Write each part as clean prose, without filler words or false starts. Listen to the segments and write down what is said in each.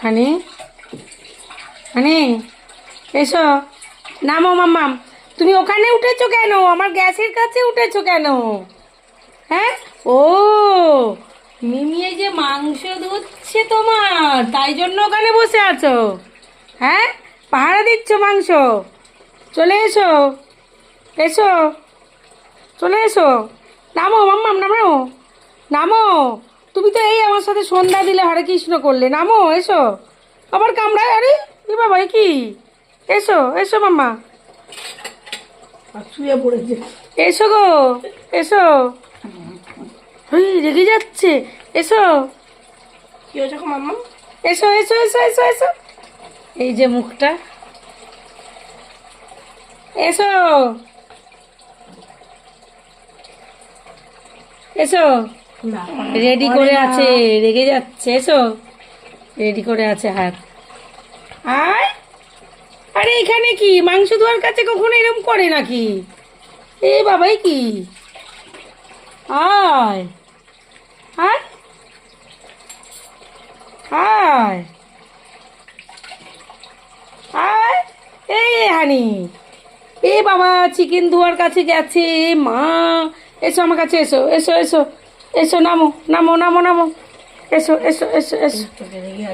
হানি হানি এসো, নামো মাম্মাম। তুমি ওখানে উঠেছো কেন? আমার গ্যাসের কাছে উঠেছো কেন? হ্যাঁ, ও মিমি এই যে মাংস ধুচ্ছে তোমার, তাই জন্য ওখানে বসে আছো। হ্যাঁ, পাহারা দিচ্ছ মাংস। চলে এসো, এসো, চলে এসো। নামো মাম্মাম, নামো, নামো। তুমি তো এই আমার সাথে সন্ধ্যা দিলে হরে কৃষ্ণ করলে। নামো, এসো। আবার কামড়ায়, আরে এ বাবা, এ কি? এসো, এসো মাম্মা, শুয়ে পড়েছে। এসো গো, এসো। ওই রেগে যাচ্ছে। এসো, কি হয়েছে গো মাম্মা? এসো, এসো, এসো, এসো, এসো। এই যে মুখটা, এসো, এসো। না, রেডি করে আছে, রেগে যাচ্ছে। এসো, রেডি করে আছে হাত। আয়, আরে এখানে কি মাংস ধোয়ার কাছে কখনো এরকম করে নাকি? এ বাবাই কি? আয়, আয়, আয়, আয়। এই হানি, এ বাবা চিকেন ধোয়ার কাছে গেছে। মা, এসো আমার কাছে, এসো, এসো, এসো, এসো। নামো, নামো, নামো, নামো। এসো, এসো, এসো, এসো,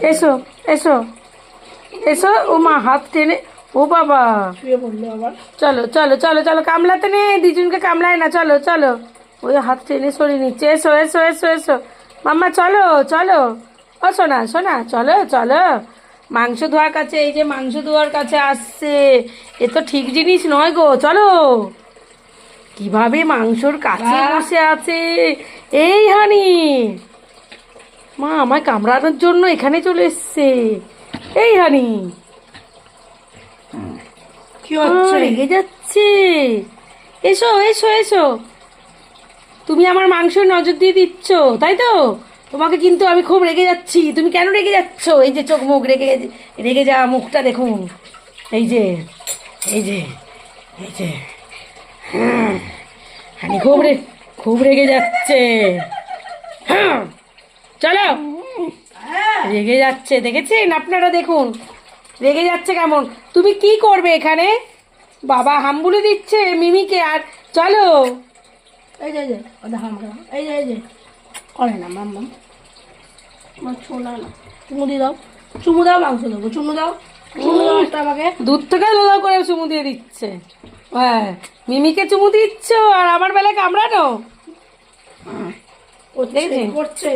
এসো, এসো, এসো। ও মা, হাত টেনে, ও বাবা। শুয়ে পড়লো আবার। চলো, চলো, চলো, চলো, কামলাতে নেই, দুজনকে কামলায় না। চলো, চলো। ওই হাত টেনে সরিয়ে নিচ্ছে। এসো, এসো, এসো, এসো মাম্মা, চলো, চলো। ও সোনা, সোনা, চলো, চলো। মাংস ধোয়ার কাছে, এই যে মাংস ধোয়ার কাছে আসছে। এ তো ঠিক জিনিস নয় গো। চলো। কিভাবে মাংসর কাছে বসে আছে। এই হানি, মা আমায় কামড়ানোর জন্য এখানে চলে এসছে। এই হানি, কি হচ্ছে? রেগে যাচ্ছে। এসো, এসো, এসো। তুমি আমার মাংস নজর দিয়ে দিচ্ছ, তাই তো? তোমাকে কিন্তু আমি খুব রেগে যাচ্ছি। তুমি কেন রেগে যাচ্ছ? এই যে চোখ মুখ রেগে, রেগে যাওয়া মুখটা দেখুন। এই যে, এই যে, এই যে, হ্যাঁ, হানি খুব রেগে যাচ্ছে। হ্যাঁ, চলো। রেগে যাচ্ছে, দেখেছেন আপনারা? দেখুন রেগে যাচ্ছে কেমন। তুমি কি করবে এখানে? বাবা হাম্বুলে দিচ্ছে মিমিকে। আর চলো। এই যে এই যে, ও দেখো আমাকে দেখো। এই যে এই যে, করে না মাম্মা, আমার ছোলা না। চুমু দিয়ে দাও, চুমু দাও, মাংস দেবো। চুমু দাও, চুমু দাও একটা আমাকে। দূর থেকে লোলা করে চুমু দিয়ে দিচ্ছে। হ্যাঁ, মিমিকে চুমু দিচ্ছ আর আমার বেলায় কামড়ানো। করছে দেখেছেন? করছে।